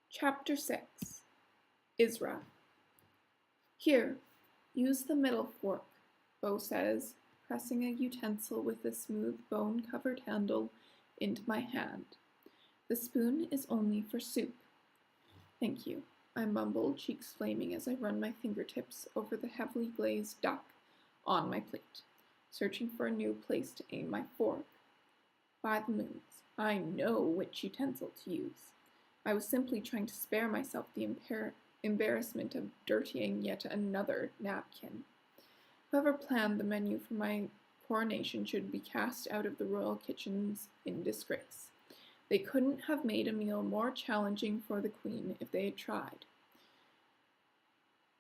Chapter 6 Isra. Here, use the middle fork, Bo says, pressing a utensil with a smooth bone-covered handle into my hand. The spoon is only for soup. Thank you, I mumble, cheeks flaming as I run my fingertips over the heavily glazed duck on my plate, searching for a new place to aim my fork. By the moons, I know which utensil to use. I was simply trying to spare myself the embarrassment of dirtying yet another napkin. Whoever planned the menu for my coronation should be cast out of the royal kitchens in disgrace. They couldn't have made a meal more challenging for the queen if they had tried.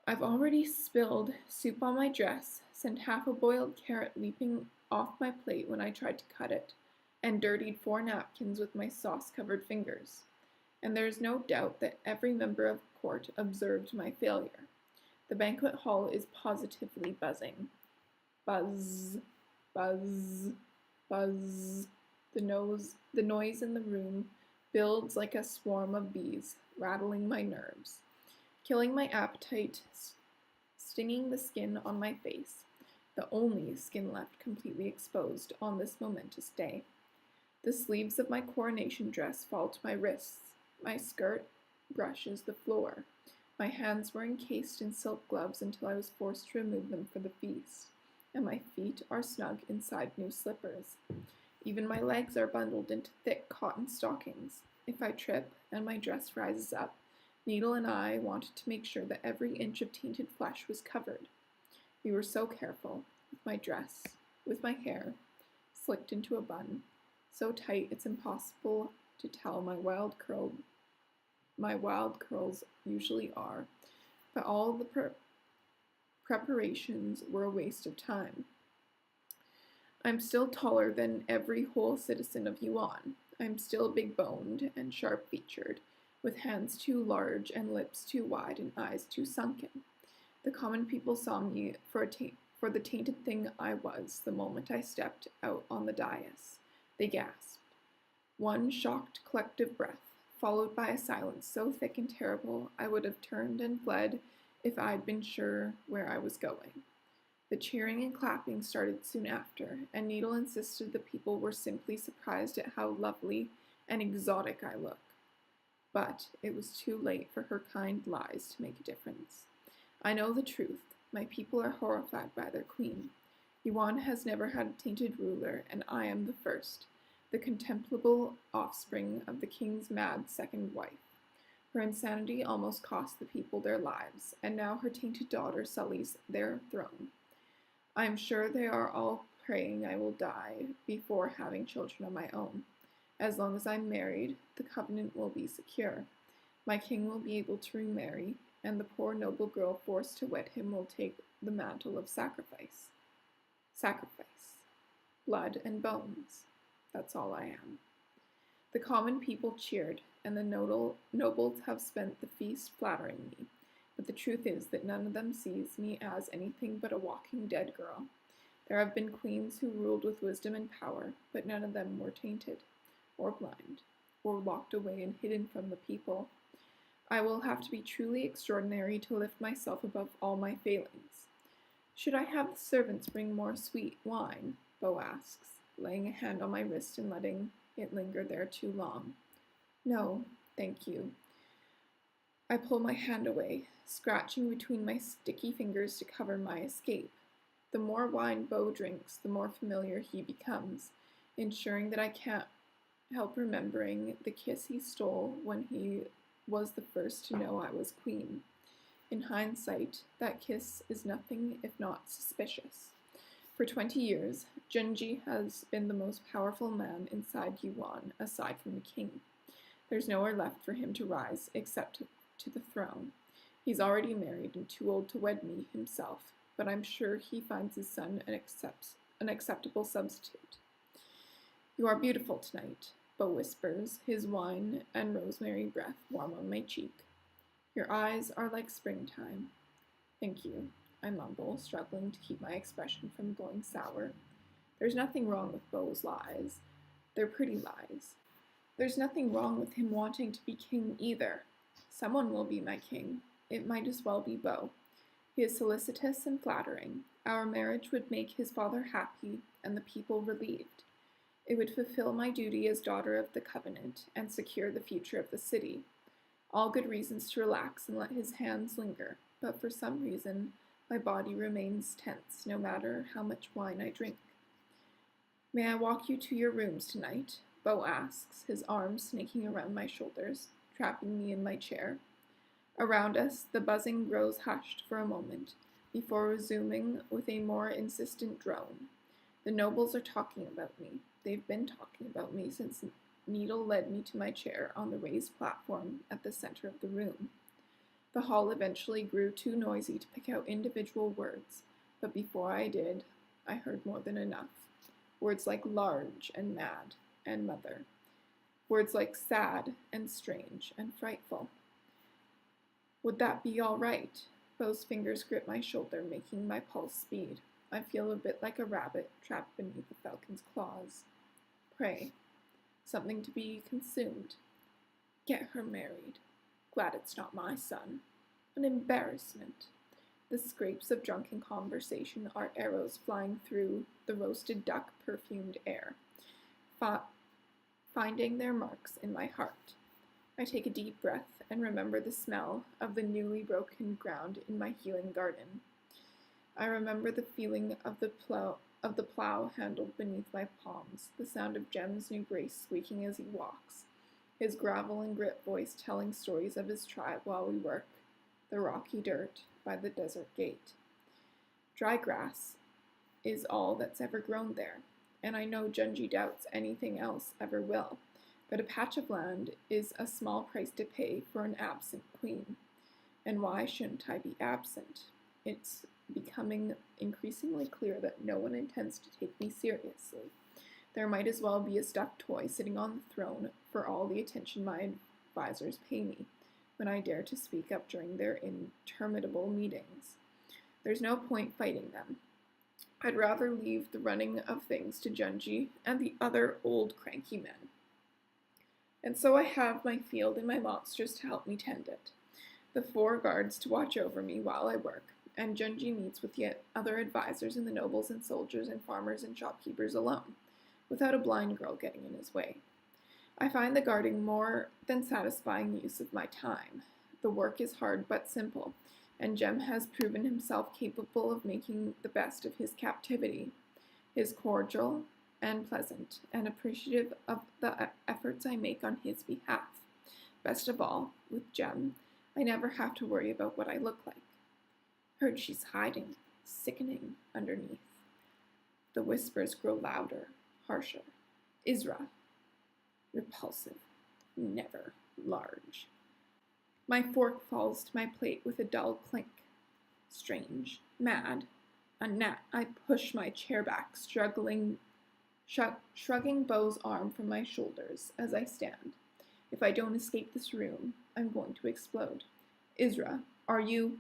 I've already spilled soup on my dress, sent half a boiled carrot leaping off my plate when I tried to cut it, and dirtied 4 napkins with my sauce-covered fingers. And there is no doubt that every member of court observed my failure. The banquet hall is positively buzzing. Buzz, buzz, buzz. The noise in the room builds like a swarm of bees, rattling my nerves, killing my appetite, stinging the skin on my face, the only skin left completely exposed on this momentous day. The sleeves of my coronation dress fall to my wrists. My skirt brushes the floor. My hands were encased in silk gloves until I was forced to remove them for the feast, and my feet are snug inside new slippers. Even my legs are bundled into thick cotton stockings. If I trip and my dress rises up, Needle and I wanted to make sure that every inch of tainted flesh was covered. We were so careful, with my dress, with my hair, slicked into a bun, so tight it's impossible to tell my wild curls usually are, but all the preparations were a waste of time. I'm still taller than every whole citizen of Yuan. I'm still big-boned and sharp-featured, with hands too large and lips too wide and eyes too sunken. The common people saw me for the tainted thing I was the moment I stepped out on the dais. They gasped. One shocked collective breath, followed by a silence so thick and terrible I would have turned and fled if I'd been sure where I was going. The cheering and clapping started soon after, and Needle insisted the people were simply surprised at how lovely and exotic I look. But it was too late for her kind lies to make a difference. I know the truth. My people are horrified by their queen. Yuan has never had a tainted ruler, and I am the first, the contemptible offspring of the king's mad second wife. Her insanity almost cost the people their lives, and now her tainted daughter sullies their throne. I am sure they are all praying I will die before having children of my own. As long as I'm married, the covenant will be secure. My king will be able to remarry, and the poor noble girl forced to wed him will take the mantle of sacrifice. Sacrifice. Blood and bones. That's all I am. The common people cheered, and the nobles have spent the feast flattering me, but the truth is that none of them sees me as anything but a walking dead girl. There have been queens who ruled with wisdom and power, but none of them were tainted, or blind, or locked away and hidden from the people. I will have to be truly extraordinary to lift myself above all my failings. Should I have the servants bring more sweet wine? Bo asks, laying a hand on my wrist and letting it linger there too long. No, thank you. I pull my hand away, scratching between my sticky fingers to cover my escape. The more wine Bo drinks, the more familiar he becomes, ensuring that I can't help remembering the kiss he stole when he was the first to know I was queen. In hindsight, that kiss is nothing if not suspicious. For 20 years, Junji has been the most powerful man inside Yuan, aside from the king. There's nowhere left for him to rise except to the throne. He's already married and too old to wed me himself, but I'm sure he finds his son an acceptable substitute. You are beautiful tonight, Bo whispers, his wine and rosemary breath warm on my cheek. Your eyes are like springtime. Thank you, I mumble, struggling to keep my expression from going sour. There's nothing wrong with Bo's lies. They're pretty lies. There's nothing wrong with him wanting to be king either. Someone will be my king. It might as well be Beau. He is solicitous and flattering. Our marriage would make his father happy and the people relieved. It would fulfill my duty as daughter of the covenant and secure the future of the city. All good reasons to relax and let his hands linger, but for some reason my body remains tense no matter how much wine I drink. May I walk you to your rooms tonight? Beau asks, his arms snaking around my shoulders, trapping me in my chair. Around us, the buzzing grows hushed for a moment, before resuming with a more insistent drone. The nobles are talking about me. They've been talking about me since Needle led me to my chair on the raised platform at the center of the room. The hall eventually grew too noisy to pick out individual words, but before I did, I heard more than enough. Words like large and mad and mother. Words like sad and strange and frightful. Would that be all right? Beau's fingers grip my shoulder, making my pulse speed. I feel a bit like a rabbit trapped beneath a falcon's claws. Prey. Something to be consumed. Get her married. Glad it's not my son. An embarrassment. The scrapes of drunken conversation are arrows flying through the roasted duck perfumed air, finding their marks in my heart. I take a deep breath and remember the smell of the newly broken ground in my healing garden. I remember the feeling of the plow handled beneath my palms, the sound of Jem's new brace squeaking as he walks, his gravel and grit voice telling stories of his tribe while we work, the rocky dirt by the desert gate. Dry grass is all that's ever grown there, and I know Junji doubts anything else ever will. But a patch of land is a small price to pay for an absent queen. And why shouldn't I be absent? It's becoming increasingly clear that no one intends to take me seriously. There might as well be a stuffed toy sitting on the throne for all the attention my advisors pay me when I dare to speak up during their interminable meetings. There's no point fighting them. I'd rather leave the running of things to Junji and the other old cranky men. And so I have my field and my monsters to help me tend it, the 4 guards to watch over me while I work, and Junji meets with the other advisors and the nobles and soldiers and farmers and shopkeepers alone, without a blind girl getting in his way. I find the guarding more than satisfying use of my time. The work is hard but simple, and Jem has proven himself capable of making the best of his captivity. His cordial and pleasant, and appreciative of the efforts I make on his behalf. Best of all, with Jem, I never have to worry about what I look like. Heard she's hiding, sickening underneath. The whispers grow louder, harsher. Isra. Repulsive. Never large. My fork falls to my plate with a dull clink. Strange. Mad. A gnat. I push my chair back, shrugging Beau's arm from my shoulders as I stand. If I don't escape this room, I'm going to explode. Isra, are you?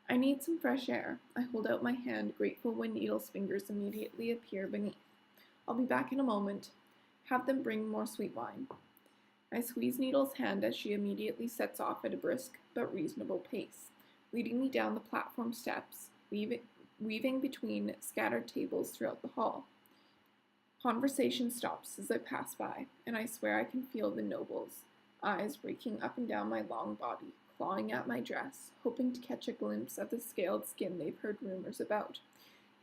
I need some fresh air. I hold out my hand, grateful when Needle's fingers immediately appear beneath. I'll be back in a moment. Have them bring more sweet wine. I squeeze Needle's hand as she immediately sets off at a brisk but reasonable pace, leading me down the platform steps, weaving between scattered tables throughout the hall. Conversation stops as I pass by, and I swear I can feel the nobles' eyes raking up and down my long body, clawing at my dress, hoping to catch a glimpse of the scaled skin they've heard rumors about,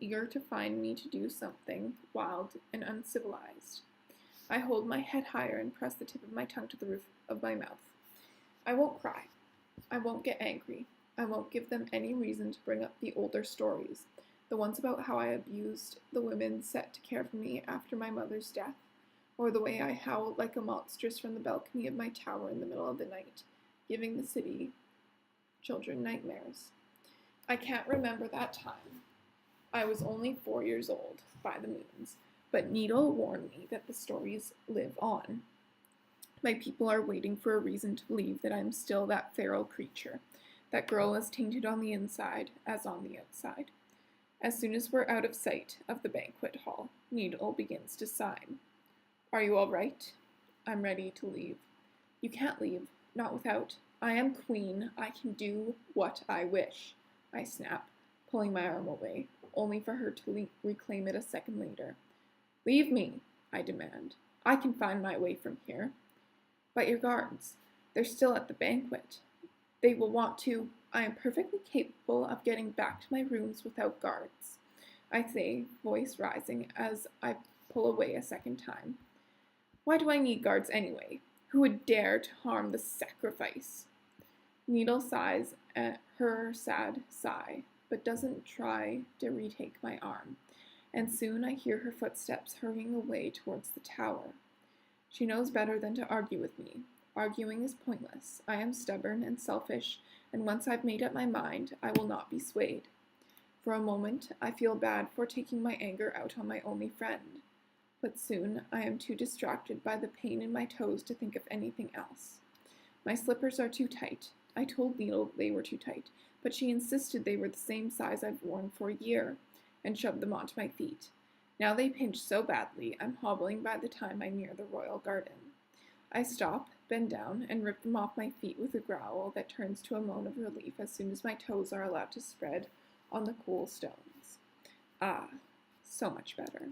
eager to find me to do something wild and uncivilized. I hold my head higher and press the tip of my tongue to the roof of my mouth. I won't cry. I won't get angry. I won't give them any reason to bring up the older stories, the ones about how I abused the women set to care for me after my mother's death, or the way I howled like a monstrous from the balcony of my tower in the middle of the night, giving the city children nightmares. I can't remember that time. I was only 4 years old, by the moons, but Needle warned me that the stories live on. My people are waiting for a reason to believe that I'm still that feral creature, that girl as tainted on the inside as on the outside. As soon as we're out of sight of the banquet hall, Needle begins to sign. Are you all right? I'm ready to leave. You can't leave, not without I am queen. I can do what I wish, I snap, pulling my arm away, only for her to reclaim it a second later. Leave me, I demand. I can find my way from here. But your guards, they're still at the banquet. They will want to. I am perfectly capable of getting back to my rooms without guards, I say, voice rising as I pull away a second time. Why do I need guards anyway? Who would dare to harm the sacrifice? Needle sighs at her sad sigh, but doesn't try to retake my arm, and soon I hear her footsteps hurrying away towards the tower. She knows better than to argue with me. Arguing is pointless. I am stubborn and selfish, and once I've made up my mind, I will not be swayed. For a moment, I feel bad for taking my anger out on my only friend, but soon I am too distracted by the pain in my toes to think of anything else. My slippers are too tight. I told Needle they were too tight, but she insisted they were the same size I've worn for a year, and shoved them onto my feet. Now they pinch so badly, I'm hobbling by the time I near the royal garden. I stop, bend down, and rip them off my feet with a growl that turns to a moan of relief as soon as my toes are allowed to spread on the cool stones. Ah, so much better.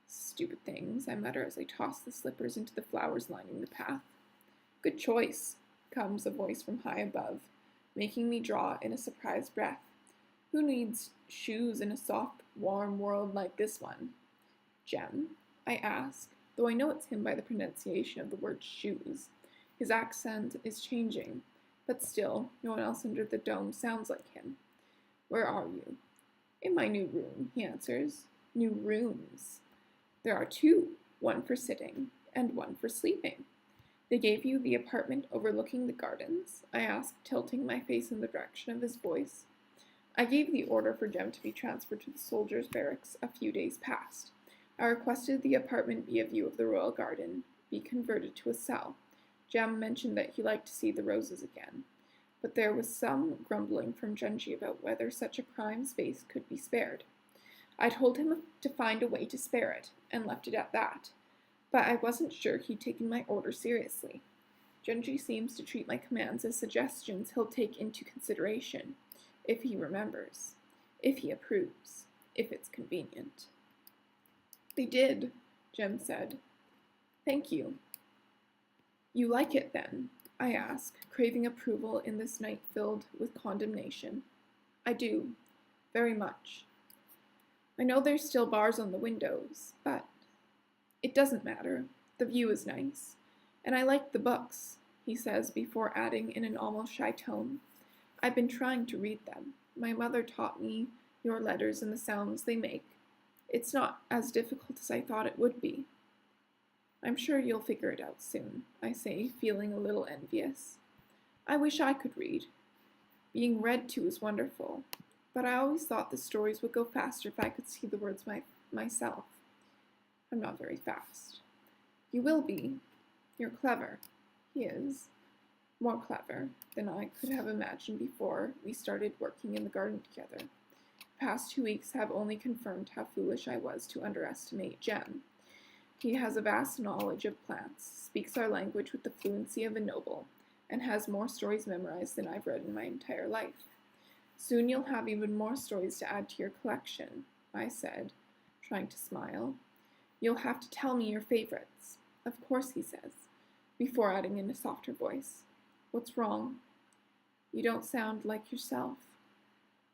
Stupid things, I mutter as I toss the slippers into the flowers lining the path. Good choice, comes a voice from high above, making me draw in a surprised breath. Who needs shoes in a soft, warm world like this one? Jem? I ask, though I know it's him by the pronunciation of the word shoes. His accent is changing, but still, no one else under the dome sounds like him. Where are you? In my new room, he answers. New rooms. There are two, one for sitting and one for sleeping. They gave you the apartment overlooking the gardens? I asked, tilting my face in the direction of his voice. I gave the order for Jem to be transferred to the soldiers' barracks a few days past. I requested the apartment be a view of the royal garden, be converted to a cell. Jem mentioned that he liked to see the roses again, but there was some grumbling from Genji about whether such a prime space could be spared. I told him to find a way to spare it, and left it at that, but I wasn't sure he'd taken my order seriously. Genji seems to treat my commands as suggestions he'll take into consideration, if he remembers, if he approves, if it's convenient. They did, Jem said. Thank you. You like it, then? I ask, craving approval in this night filled with condemnation. I do, very much. I know there's still bars on the windows, but it doesn't matter. The view is nice. And I like the books, he says before adding in an almost shy tone. I've been trying to read them. My mother taught me your letters and the sounds they make. It's not as difficult as I thought it would be. I'm sure you'll figure it out soon, I say, feeling a little envious. I wish I could read. Being read to is wonderful, but I always thought the stories would go faster if I could see the words myself. I'm not very fast. You will be. You're clever. He is. More clever than I could have imagined before we started working in the garden together. The past 2 weeks have only confirmed how foolish I was to underestimate Jem. He has a vast knowledge of plants, speaks our language with the fluency of a noble, and has more stories memorized than I've read in my entire life. Soon you'll have even more stories to add to your collection, I said, trying to smile. You'll have to tell me your favorites. Of course, he says, before adding in a softer voice. What's wrong? You don't sound like yourself.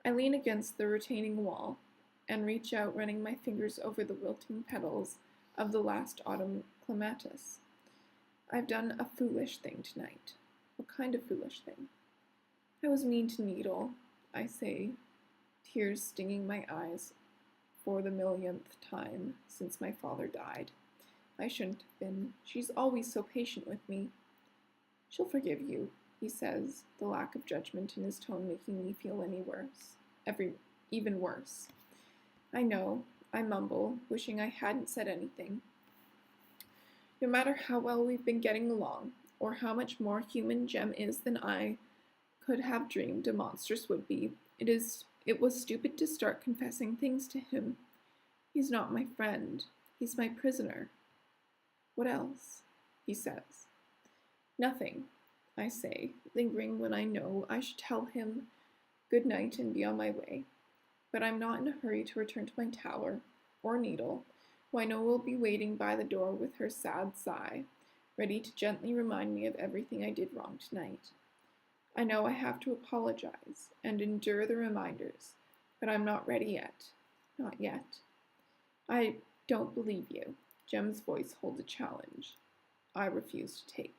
I lean against the retaining wall and reach out, running my fingers over the wilting petals of the last autumn clematis. I've done a foolish thing tonight. What kind of foolish thing? I was mean to Needle, I say, tears stinging my eyes for the millionth time since my father died. I shouldn't have been. She's always so patient with me. She'll forgive you, he says, the lack of judgment in his tone making me feel even worse. I know, I mumble, wishing I hadn't said anything. No matter how well we've been getting along, or how much more human Jem is than I could have dreamed a Monstrous would be, it was stupid to start confessing things to him. He's not my friend. He's my prisoner. What else? He says. Nothing. I say, lingering when I know I should tell him good night and be on my way. But I'm not in a hurry to return to my tower, or Needle, who I know will be waiting by the door with her sad sigh, ready to gently remind me of everything I did wrong tonight. I know I have to apologize and endure the reminders, but I'm not ready yet. Not yet. I don't believe you. Jem's voice holds a challenge I refuse to take.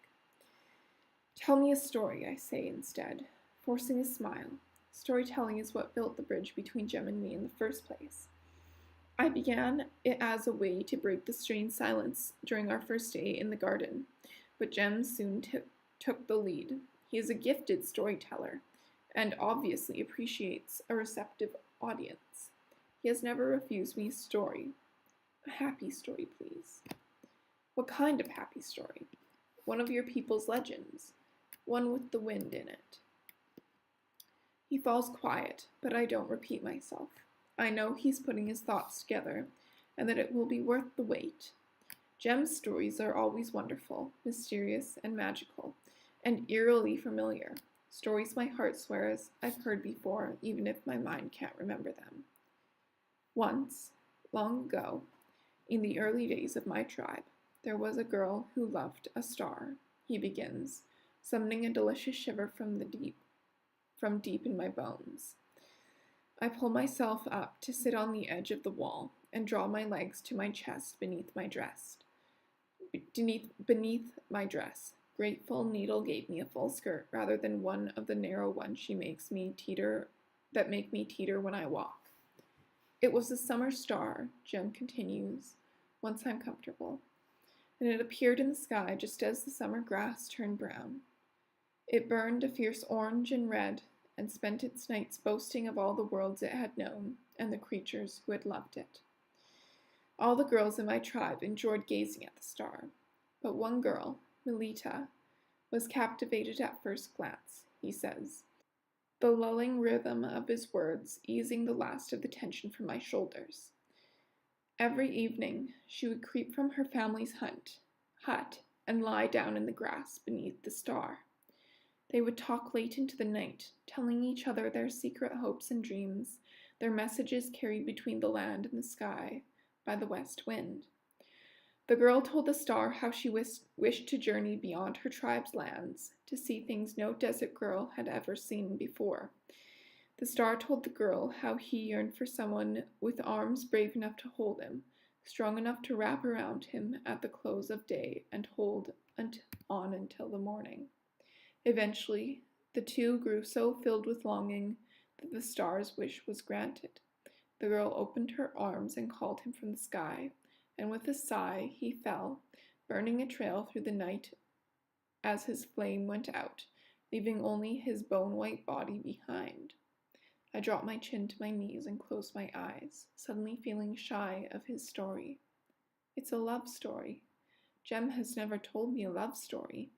Tell me a story, I say instead, forcing a smile. Storytelling is what built the bridge between Jem and me in the first place. I began it as a way to break the strained silence during our first day in the garden, but Jem soon took the lead. He is a gifted storyteller, and obviously appreciates a receptive audience. He has never refused me a story. A happy story, please. What kind of happy story? One of your people's legends. One with the wind in it. He falls quiet, but I don't repeat myself. I know he's putting his thoughts together, and that it will be worth the wait. Jem's stories are always wonderful, mysterious, and magical, and eerily familiar. Stories my heart swears I've heard before, even if my mind can't remember them. Once, long ago, in the early days of my tribe, there was a girl who loved a star, he begins, summoning a delicious shiver from deep in my bones. I pull myself up to sit on the edge of the wall and draw my legs to my chest beneath my dress. Grateful Needle gave me a full skirt rather than one of the narrow ones she makes me teeter when I walk. It was a summer star, Jem continues, once I'm comfortable, and it appeared in the sky just as the summer grass turned brown. It burned a fierce orange and red, and spent its nights boasting of all the worlds it had known, and the creatures who had loved it. All the girls in my tribe enjoyed gazing at the star, but one girl, Melita, was captivated at first glance, he says, the lulling rhythm of his words easing the last of the tension from my shoulders. Every evening, she would creep from her family's hut and lie down in the grass beneath the star. They would talk late into the night, telling each other their secret hopes and dreams, their messages carried between the land and the sky by the west wind. The girl told the star how she wished to journey beyond her tribe's lands, to see things no desert girl had ever seen before. The star told the girl how he yearned for someone with arms brave enough to hold him, strong enough to wrap around him at the close of day and hold on until the morning. Eventually, the two grew so filled with longing that the star's wish was granted. The girl opened her arms and called him from the sky, and with a sigh he fell, burning a trail through the night as his flame went out, leaving only his bone-white body behind. I dropped my chin to my knees and closed my eyes, suddenly feeling shy of his story. It's a love story. Jem has never told me a love story.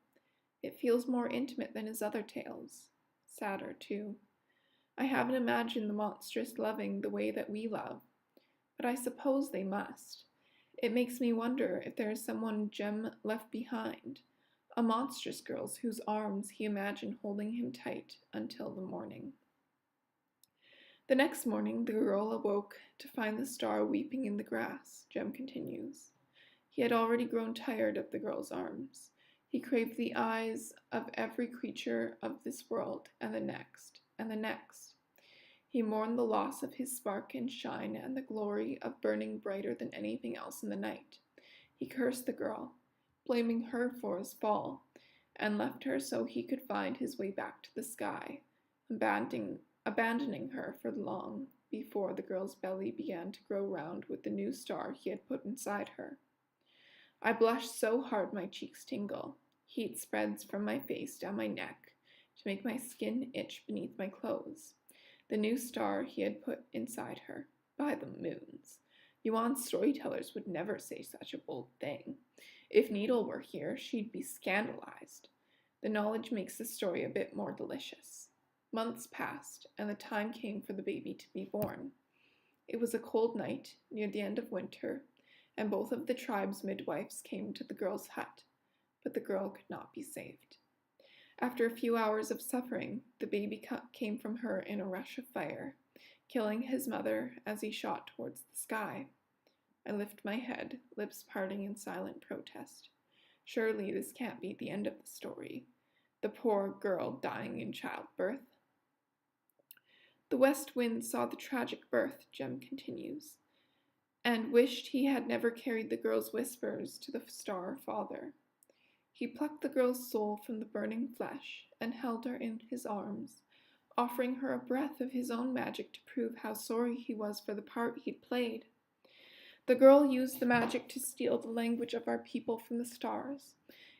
It feels more intimate than his other tales. Sadder, too. I haven't imagined the Monstrous loving the way that we love, but I suppose they must. It makes me wonder if there is someone Jem left behind, a Monstrous girl whose arms he imagined holding him tight until the morning. The next morning, the girl awoke to find the star weeping in the grass, Jem continues. He had already grown tired of the girl's arms. He craved the eyes of every creature of this world, and the next, and the next. He mourned the loss of his spark and shine and the glory of burning brighter than anything else in the night. He cursed the girl, blaming her for his fall, and left her so he could find his way back to the sky, abandoning her for long before the girl's belly began to grow round with the new star he had put inside her. I blushed so hard my cheeks tingle. Heat spreads from my face down my neck to make my skin itch beneath my clothes. The new star he had put inside her. By the moons. Yuan's storytellers would never say such a bold thing. If Needle were here, she'd be scandalized. The knowledge makes the story a bit more delicious. Months passed, and the time came for the baby to be born. It was a cold night, near the end of winter, and both of the tribe's midwives came to the girl's hut, but the girl could not be saved. After a few hours of suffering, the baby came from her in a rush of fire, killing his mother as he shot towards the sky. I lift my head, lips parting in silent protest. Surely this can't be the end of the story. The poor girl dying in childbirth. The west wind saw the tragic birth, Jem continues, and wished he had never carried the girl's whispers to the star father. He plucked the girl's soul from the burning flesh and held her in his arms, offering her a breath of his own magic to prove how sorry he was for the part he'd played. The girl used the magic to steal the language of our people from the stars,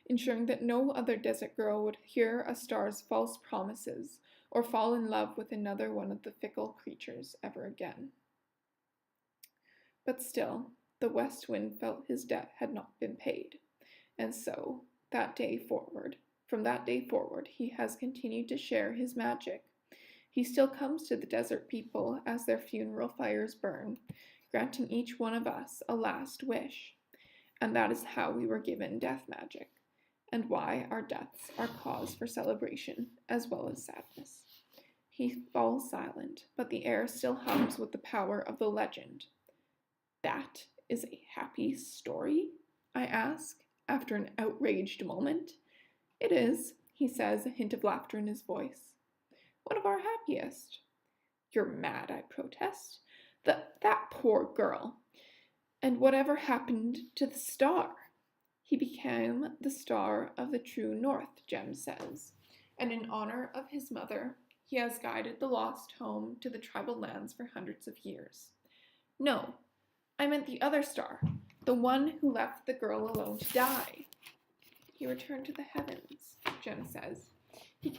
ensuring that no other desert girl would hear a star's false promises or fall in love with another one of the fickle creatures ever again. But still, the west wind felt his debt had not been paid, and so, from that day forward, he has continued to share his magic. He still comes to the desert people as their funeral fires burn, granting each one of us a last wish. And that is how we were given death magic, and why our deaths are cause for celebration as well as sadness. He falls silent, but the air still hums with the power of the legend. That is a happy story? I ask, after an outraged moment. It is, he says, a hint of laughter in his voice. One of our happiest. You're mad, I protest. That poor girl. And whatever happened to the star? He became the star of the true north, Jem says, and in honor of his mother, he has guided the lost home to the tribal lands for hundreds of years. No, I meant the other star, the one who left the girl alone to die. He returned to the heavens, Jem says. He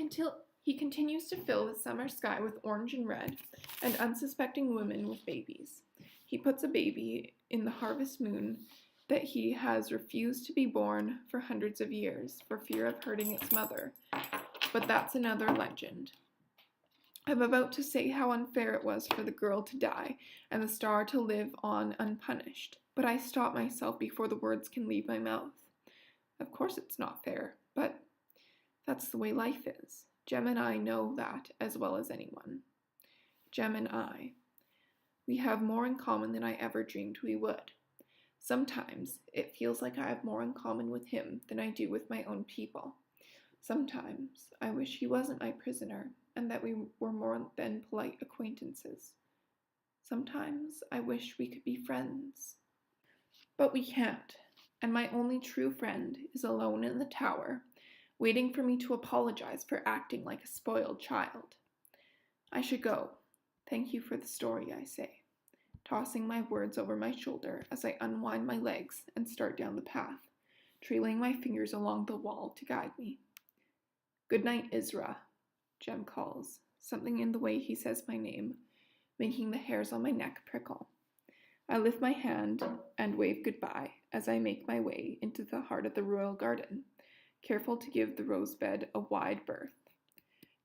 continues to fill the summer sky with orange and red, and unsuspecting women with babies. He puts a baby in the harvest moon that he has refused to be born for hundreds of years for fear of hurting its mother. But that's another legend. I'm about to say how unfair it was for the girl to die and the star to live on unpunished, but I stop myself before the words can leave my mouth. Of course it's not fair, but that's the way life is. Jem and I know that as well as anyone. Jem and I. We have more in common than I ever dreamed we would. Sometimes it feels like I have more in common with him than I do with my own people. Sometimes I wish he wasn't my prisoner and that we were more than polite acquaintances. Sometimes I wish we could be friends. But we can't, and my only true friend is alone in the tower, waiting for me to apologize for acting like a spoiled child. I should go. Thank you for the story, I say, tossing my words over my shoulder as I unwind my legs and start down the path, trailing my fingers along the wall to guide me. Good night, Isra, Jem calls, something in the way he says my name, making the hairs on my neck prickle. I lift my hand and wave goodbye as I make my way into the heart of the royal garden, careful to give the rose bed a wide berth.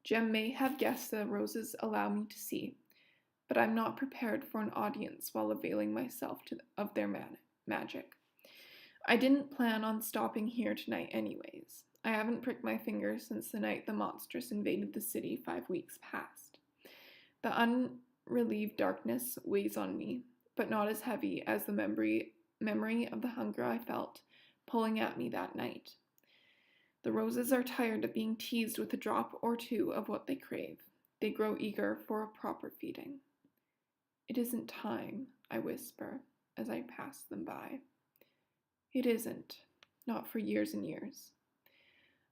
Jem may have guessed the roses allow me to see, but I'm not prepared for an audience while availing myself of their magic. I didn't plan on stopping here tonight anyways. I haven't pricked my finger since the night the Monstrous invaded the city 5 weeks past. The unrelieved darkness weighs on me, but not as heavy as the memory of the hunger I felt pulling at me that night. The roses are tired of being teased with a drop or two of what they crave. They grow eager for a proper feeding. It isn't time, I whisper as I pass them by. It isn't, not for years and years.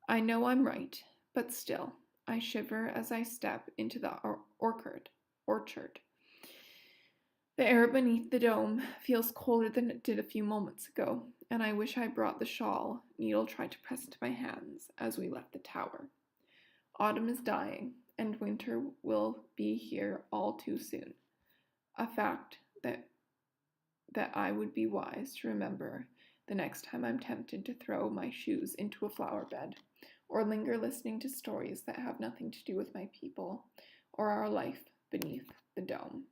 I know I'm right, but still, I shiver as I step into the orchard. The air beneath the dome feels colder than it did a few moments ago, and I wish I brought the shawl Needle tried to press into my hands as we left the tower. Autumn is dying, and winter will be here all too soon. A fact that I would be wise to remember the next time I'm tempted to throw my shoes into a flower bed, or linger listening to stories that have nothing to do with my people or our life beneath the dome.